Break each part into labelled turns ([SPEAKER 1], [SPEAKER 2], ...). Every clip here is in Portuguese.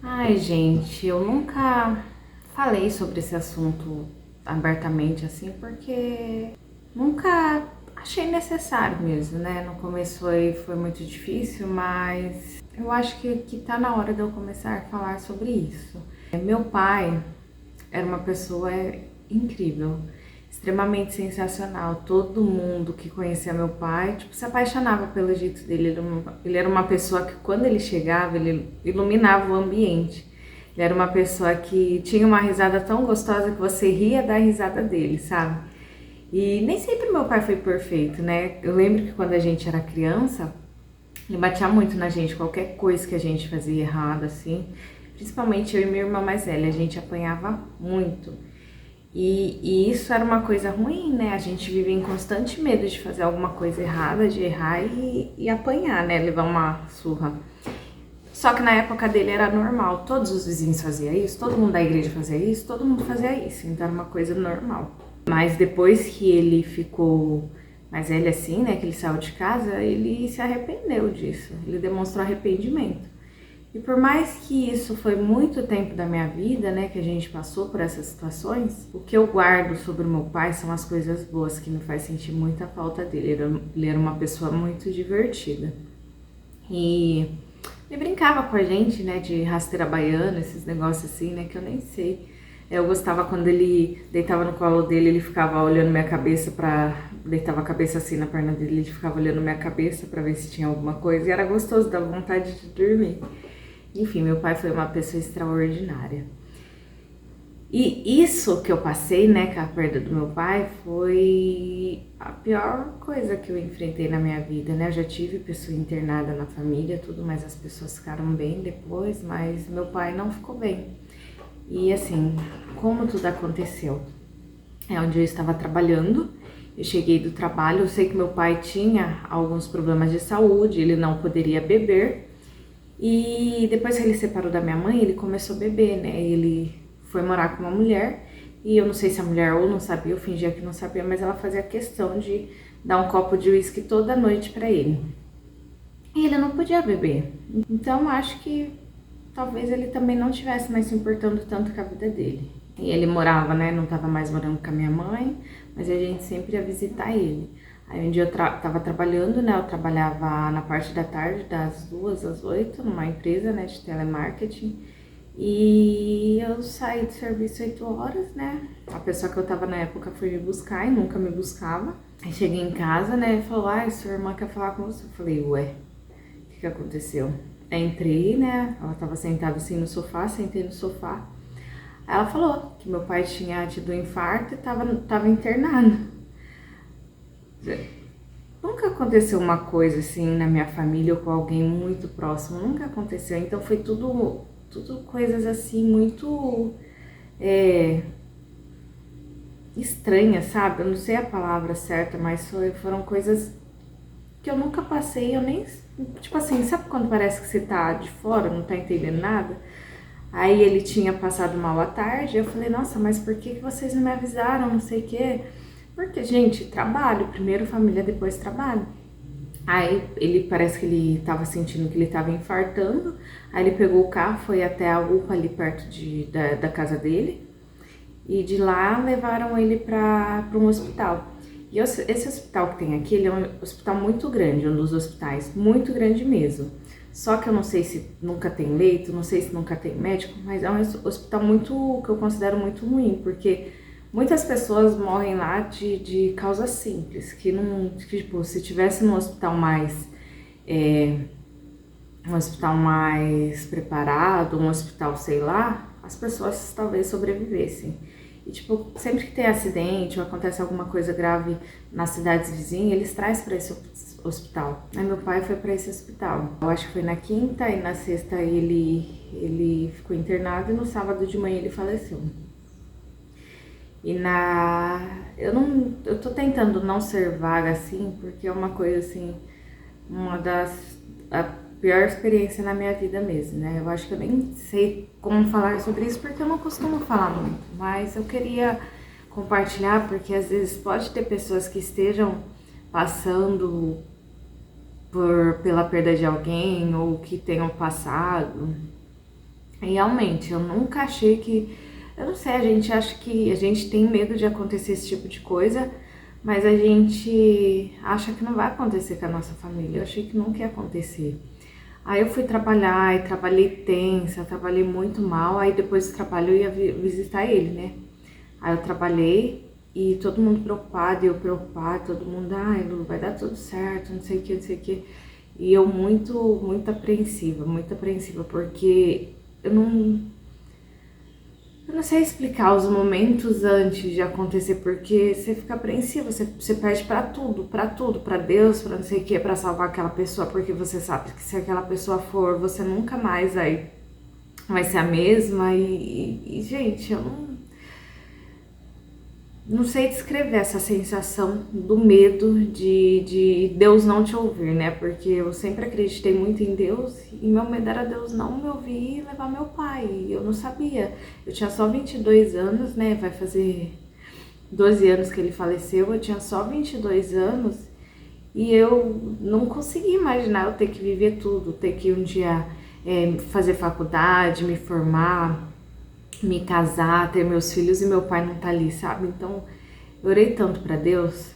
[SPEAKER 1] Ai, gente, eu nunca falei sobre esse assunto abertamente assim, porque nunca achei necessário mesmo, né? No começo foi muito difícil, mas eu acho que tá na hora de eu começar a falar sobre isso. Meu pai era uma pessoa incrível, extremamente sensacional. Todo mundo que conhecia meu pai, tipo, se apaixonava pelo jeito dele. Ele era uma pessoa que quando ele chegava, ele iluminava o ambiente. Ele era uma pessoa que tinha uma risada tão gostosa que você ria da risada dele, sabe? E nem sempre meu pai foi perfeito, né? Eu lembro que quando a gente era criança, ele batia muito na gente, qualquer coisa que a gente fazia errado, assim. Principalmente eu e minha irmã mais velha, a gente apanhava muito. E isso era uma coisa ruim, né? A gente vive em constante medo de fazer alguma coisa errada, de errar e apanhar, né? Levar uma surra. Só que na época dele era normal, todos os vizinhos faziam isso, todo mundo da igreja fazia isso, todo mundo fazia isso, então era uma coisa normal. Mas depois que ele ficou mais velho assim, né, que ele saiu de casa, ele se arrependeu disso, ele demonstrou arrependimento. E por mais que isso foi muito tempo da minha vida, né, que a gente passou por essas situações, o que eu guardo sobre o meu pai são as coisas boas que me faz sentir muita falta dele. Ele era uma pessoa muito divertida. E ele brincava com a gente, né, de rasteira baiana, esses negócios assim, né, que eu nem sei. Eu gostava quando ele deitava no colo dele, ele ficava olhando minha cabeça deitava a cabeça assim na perna dele, ele ficava olhando minha cabeça pra ver se tinha alguma coisa. E era gostoso, dava vontade de dormir. Enfim, meu pai foi uma pessoa extraordinária. E isso que eu passei, né, com a perda do meu pai, foi a pior coisa que eu enfrentei na minha vida, né? Eu já tive pessoa internada na família, tudo, mas as pessoas ficaram bem depois, mas meu pai não ficou bem. E assim, como tudo aconteceu? É onde eu estava trabalhando, eu cheguei do trabalho, eu sei que meu pai tinha alguns problemas de saúde, ele não poderia beber. E depois que ele separou da minha mãe, ele começou a beber, né? Ele foi morar com uma mulher e eu não sei se a mulher ou não sabia, eu fingia que não sabia, mas ela fazia questão de dar um copo de uísque toda noite pra ele. E ele não podia beber. Então acho que talvez ele também não tivesse mais se importando tanto com a vida dele. E ele morava, né? Não tava mais morando com a minha mãe, mas a gente sempre ia visitar ele. Aí um dia eu tava trabalhando, né? Eu trabalhava na parte da tarde, das 2 às 8, numa empresa, né, de telemarketing. E eu saí do serviço 8 horas, né? A pessoa que eu tava na época foi me buscar e nunca me buscava. Aí cheguei em casa, né? E falou: ai, sua irmã quer falar com você. Eu falei: ué, o que aconteceu? Aí entrei, né? Ela tava sentada assim no sofá, sentei no sofá. Aí ela falou que meu pai tinha tido um infarto e tava internado. Nunca aconteceu uma coisa assim na minha família ou com alguém muito próximo, nunca aconteceu. Então foi tudo coisas assim muito estranhas, sabe? Eu não sei a palavra certa, mas foram coisas que eu nunca passei, eu nem. Tipo assim, sabe quando parece que você tá de fora, não tá entendendo nada? Aí ele tinha passado mal à tarde, eu falei, nossa, mas por que vocês não me avisaram, não sei o quê? Porque, gente, trabalho, primeiro família, depois trabalho. Aí ele parece que ele tava sentindo que ele tava infartando, aí ele pegou o carro, foi até a UPA ali perto da casa dele, e de lá levaram ele para um hospital. E esse hospital que tem aqui, ele é um hospital muito grande, um dos hospitais, muito grande mesmo. Só que eu não sei se nunca tem leito, não sei se nunca tem médico, mas é um hospital muito, que eu considero muito ruim, porque muitas pessoas morrem lá de causas simples, que não, que, tipo, se tivesse um hospital mais preparado, um hospital, sei lá, as pessoas talvez sobrevivessem. E, tipo, sempre que tem acidente ou acontece alguma coisa grave nas cidades vizinhas, eles trazem para esse hospital. Aí meu pai foi para esse hospital. Eu acho que foi na quinta e na sexta ele ficou internado e no sábado de manhã ele faleceu. E eu tô tentando não ser vaga assim, porque é uma coisa assim, a pior experiência na minha vida mesmo, né? Eu acho que eu nem sei como falar sobre isso porque eu não costumo falar muito, mas eu queria compartilhar porque às vezes pode ter pessoas que estejam passando pela perda de alguém ou que tenham passado. E realmente, eu nunca achei que... Eu não sei, a gente acha que a gente tem medo de acontecer esse tipo de coisa, mas a gente acha que não vai acontecer com a nossa família. Eu achei que nunca ia acontecer. Aí eu fui trabalhar e trabalhei tensa, trabalhei muito mal. Aí depois do trabalho eu ia visitar ele, né? Aí eu trabalhei e todo mundo preocupado, e eu preocupada, todo mundo, ai, Lu, vai dar tudo certo, não sei o que, não sei o que. E eu muito apreensiva, porque eu não sei explicar os momentos antes de acontecer, porque você fica apreensiva, você perde pra Deus, pra não sei o que, pra salvar aquela pessoa, porque você sabe que se aquela pessoa for, você nunca mais vai ser a mesma. E gente, eu não sei descrever essa sensação do medo de Deus não te ouvir, né? Porque eu sempre acreditei muito em Deus e meu medo era Deus não me ouvir e levar meu pai. E eu não sabia. Eu tinha só 22 anos, né? Vai fazer 12 anos que ele faleceu. Eu tinha só 22 anos e eu não conseguia imaginar eu ter que viver tudo, ter que um dia fazer faculdade, me formar, me casar, ter meus filhos e meu pai não tá ali, sabe? Então, eu orei tanto pra Deus.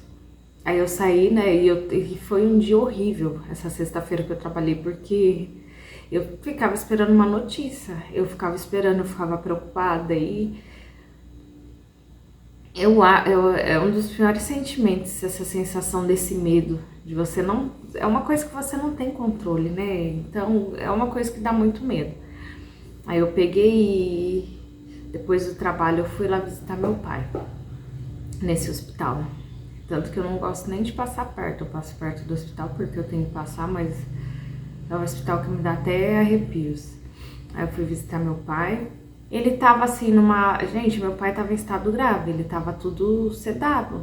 [SPEAKER 1] Aí eu saí, né, e foi um dia horrível essa sexta-feira que eu trabalhei, porque eu ficava esperando uma notícia, eu ficava esperando, eu ficava preocupada e é um dos piores sentimentos, essa sensação desse medo, de você não... É uma coisa que você não tem controle, né? Então, é uma coisa que dá muito medo. Aí eu peguei e depois do trabalho eu fui lá visitar meu pai, nesse hospital. Tanto que eu não gosto nem de passar perto, eu passo perto do hospital porque eu tenho que passar, mas é um hospital que me dá até arrepios. Aí eu fui visitar meu pai. Ele tava assim numa... Gente, meu pai tava em estado grave, ele tava tudo sedado,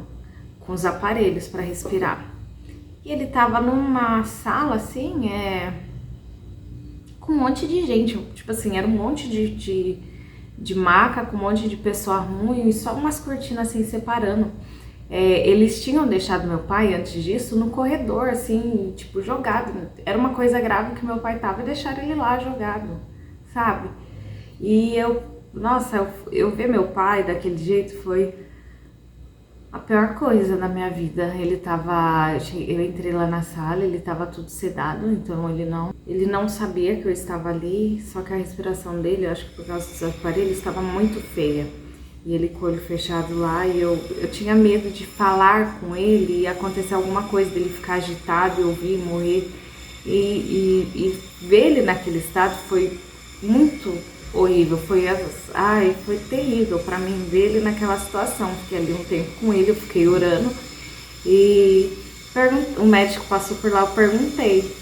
[SPEAKER 1] com os aparelhos pra respirar. E ele tava numa sala assim, com um monte de gente, tipo assim, era um monte de maca, com um monte de pessoa ruim, e só umas cortinas assim separando. Eles tinham deixado meu pai, antes disso, no corredor, assim, tipo, jogado. Era uma coisa grave que meu pai tava e deixaram ele lá jogado, sabe? E nossa, eu ver meu pai daquele jeito foi a pior coisa da minha vida. Eu entrei lá na sala, ele tava tudo sedado, então ele não sabia que eu estava ali, só que a respiração dele, eu acho que por causa dos aparelhos, estava muito feia. E ele com o olho fechado lá, e eu tinha medo de falar com ele e acontecer alguma coisa, dele ficar agitado, eu vir morrer. E ver ele naquele estado foi muito horrível, foi terrível pra mim ver ele naquela situação. Fiquei ali um tempo com ele, eu fiquei orando e o médico passou por lá, eu perguntei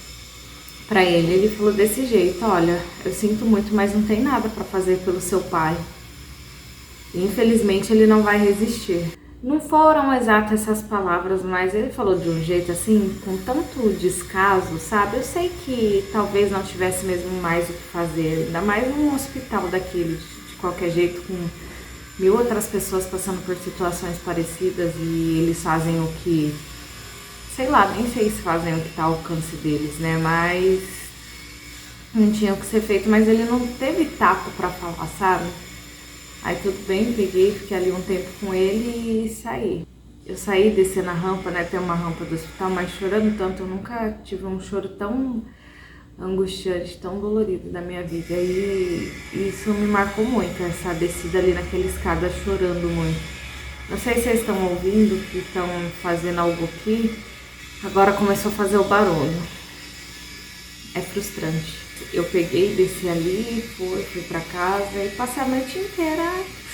[SPEAKER 1] pra ele falou desse jeito: olha, eu sinto muito, mas não tem nada pra fazer pelo seu pai. Infelizmente ele não vai resistir. Não foram exatas essas palavras, mas ele falou de um jeito assim, com tanto descaso, sabe? Eu sei que talvez não tivesse mesmo mais o que fazer, ainda mais num hospital daquele, de qualquer jeito, com 1000 outras pessoas passando por situações parecidas e eles fazem o que... Sei lá, nem sei se fazem o que tá ao alcance deles, né? Mas não tinha o que ser feito, mas ele não teve tato pra falar, sabe? Aí tudo bem, peguei, fiquei ali um tempo com ele e saí. Eu saí, desci na rampa, né, tem uma rampa do hospital, mas chorando tanto, eu nunca tive um choro tão angustiante, tão dolorido da minha vida. E isso me marcou muito, essa descida ali naquela escada, chorando muito. Não sei se vocês estão ouvindo, que estão fazendo algo aqui. Agora começou a fazer o barulho. É frustrante. Eu peguei, desci ali, fui pra casa e passei a noite inteira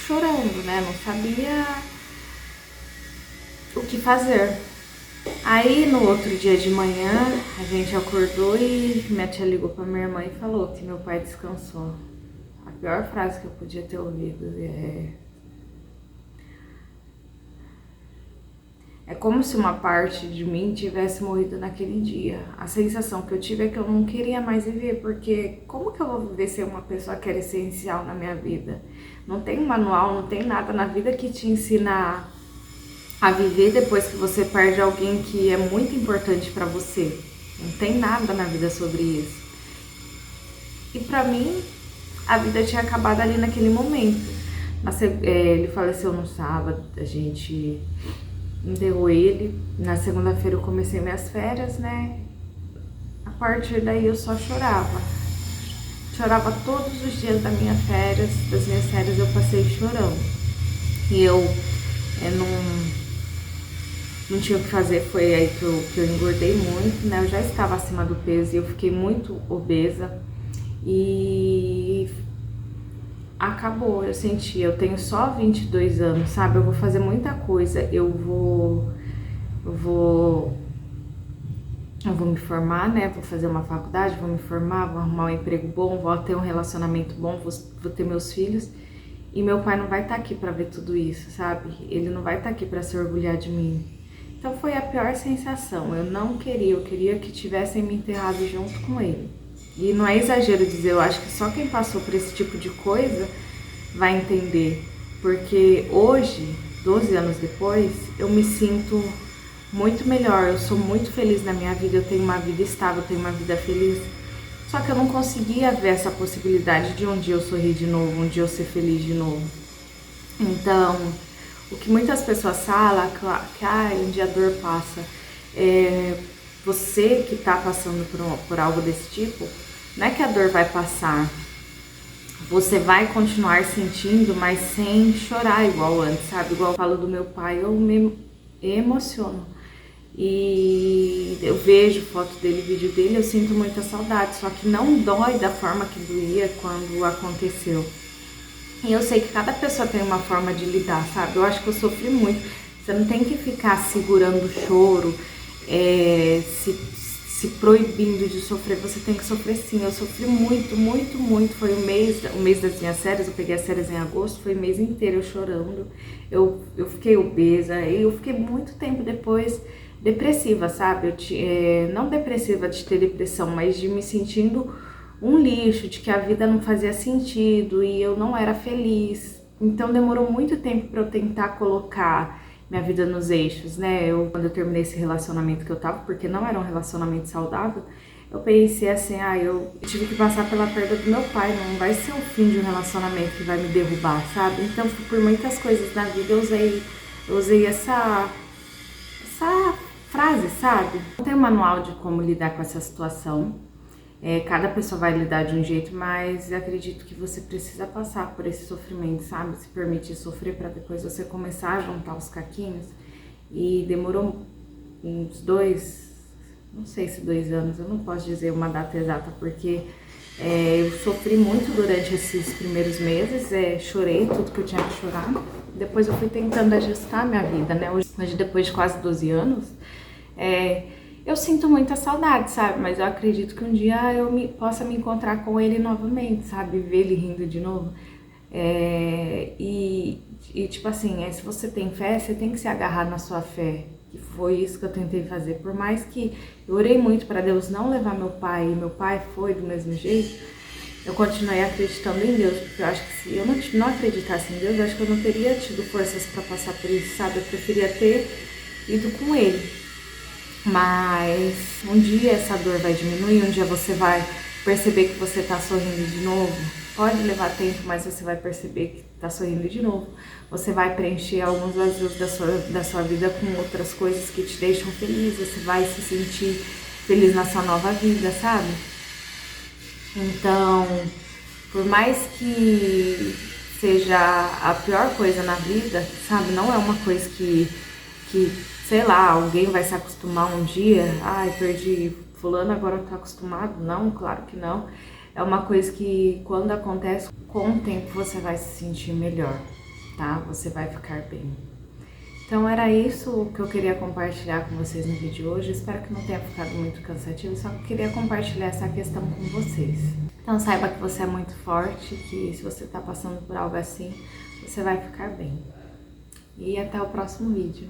[SPEAKER 1] chorando, né? Não sabia o que fazer. Aí no outro dia de manhã a gente acordou e minha tia ligou pra minha irmã e falou que meu pai descansou. A pior frase que eu podia ter ouvido é como se uma parte de mim tivesse morrido naquele dia. A sensação que eu tive é que eu não queria mais viver, porque como que eu vou viver sem uma pessoa que era essencial na minha vida? Não tem um manual, não tem nada na vida que te ensina a viver depois que você perde alguém que é muito importante pra você. Não tem nada na vida sobre isso. E pra mim, a vida tinha acabado ali naquele momento. Ele faleceu no sábado, a gente enterrou ele. Na segunda-feira eu comecei minhas férias, né? A partir daí eu só chorava. Chorava todos os dias das minhas férias eu passei chorando. E eu não tinha o que fazer, foi aí que eu engordei muito, né? Eu já estava acima do peso e eu fiquei muito obesa. E acabou, eu senti, eu tenho só 22 anos, sabe? Eu vou fazer muita coisa, eu vou me formar, né? Vou fazer uma faculdade, vou me formar, vou arrumar um emprego bom, vou ter um relacionamento bom, vou ter meus filhos. E meu pai não vai estar aqui pra ver tudo isso, sabe? Ele não vai estar aqui pra se orgulhar de mim. Então foi a pior sensação, eu não queria, eu queria que tivessem me enterrado junto com ele. E não é exagero dizer, eu acho que só quem passou por esse tipo de coisa vai entender. Porque hoje, 12 anos depois, eu me sinto muito melhor, eu sou muito feliz na minha vida, eu tenho uma vida estável, eu tenho uma vida feliz. Só que eu não conseguia ver essa possibilidade de um dia eu sorrir de novo, um dia eu ser feliz de novo. Então, o que muitas pessoas falam, que um dia a dor passa, você que tá passando por algo desse tipo, não é que a dor vai passar, você vai continuar sentindo, mas sem chorar igual antes, sabe? Igual eu falo do meu pai, eu me emociono. E eu vejo foto dele, vídeo dele, eu sinto muita saudade, só que não dói da forma que doía quando aconteceu. E eu sei que cada pessoa tem uma forma de lidar, sabe? Eu acho que eu sofri muito. Você não tem que ficar segurando o choro, se proibindo de sofrer, você tem que sofrer sim. Eu sofri muito, muito, muito. Foi o mês das minhas férias, eu peguei as férias em agosto, foi o mês inteiro eu chorando. Eu fiquei obesa e eu fiquei muito tempo depois depressiva, sabe? Não depressiva de ter depressão, mas de me sentindo um lixo, de que a vida não fazia sentido e eu não era feliz. Então demorou muito tempo para eu tentar colocar minha vida nos eixos, né? Quando eu terminei esse relacionamento que eu tava, porque não era um relacionamento saudável, eu pensei assim, eu tive que passar pela perda do meu pai, não vai ser o fim de um relacionamento que vai me derrubar, sabe? Então, por muitas coisas na vida eu usei essa frase, sabe? Não tem um manual de como lidar com essa situação. Cada pessoa vai lidar de um jeito, mas eu acredito que você precisa passar por esse sofrimento, sabe? Se permitir sofrer para depois você começar a juntar os caquinhos. E demorou uns não sei se 2 anos, eu não posso dizer uma data exata, porque eu sofri muito durante esses primeiros meses, chorei tudo que eu tinha que chorar. Depois eu fui tentando ajustar a minha vida, né? Hoje, depois de quase 12 anos, eu sinto muita saudade, sabe? Mas eu acredito que um dia eu possa me encontrar com ele novamente, sabe? Ver ele rindo de novo. Tipo assim, se você tem fé, você tem que se agarrar na sua fé. Que foi isso que eu tentei fazer. Por mais que eu orei muito para Deus não levar meu pai, e meu pai foi do mesmo jeito, eu continuei acreditando em Deus. Porque eu acho que se eu não acreditasse em Deus, eu acho que eu não teria tido forças para passar por isso, sabe? Eu preferia ter ido com ele. Mas um dia essa dor vai diminuir, um dia você vai perceber que você tá sorrindo de novo. Pode levar tempo, mas você vai perceber que tá sorrindo de novo. Você vai preencher alguns vazios da sua vida com outras coisas que te deixam feliz. Você vai se sentir feliz na sua nova vida, sabe? Então, por mais que seja a pior coisa na vida, sabe? Não é uma coisa que sei lá, alguém vai se acostumar um dia, perdi fulano, agora tá acostumado. Não, claro que não. É uma coisa que quando acontece, com o tempo você vai se sentir melhor, tá? Você vai ficar bem. Então era isso que eu queria compartilhar com vocês no vídeo de hoje. Espero que não tenha ficado muito cansativo, só que queria compartilhar essa questão com vocês. Então saiba que você é muito forte, que se você tá passando por algo assim, você vai ficar bem. E até o próximo vídeo.